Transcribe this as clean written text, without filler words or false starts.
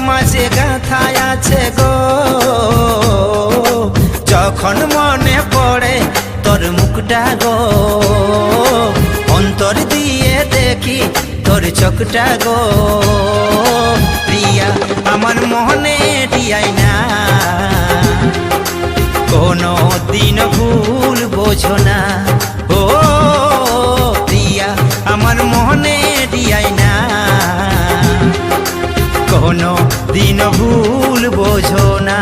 মাঝে গাঁথা আছে গো, যখন মনে পড়ে তোর মুখটা গো, অন্তর দিয়ে দেখি তোর চোখটা গো। প্রিয়া আমার মনে দিয়াই না, কোনো দিন ভুল বোঝো না। ও প্রিয়া আমার মনে দিয়াই না, কোনো দিন ভুল বোঝো না।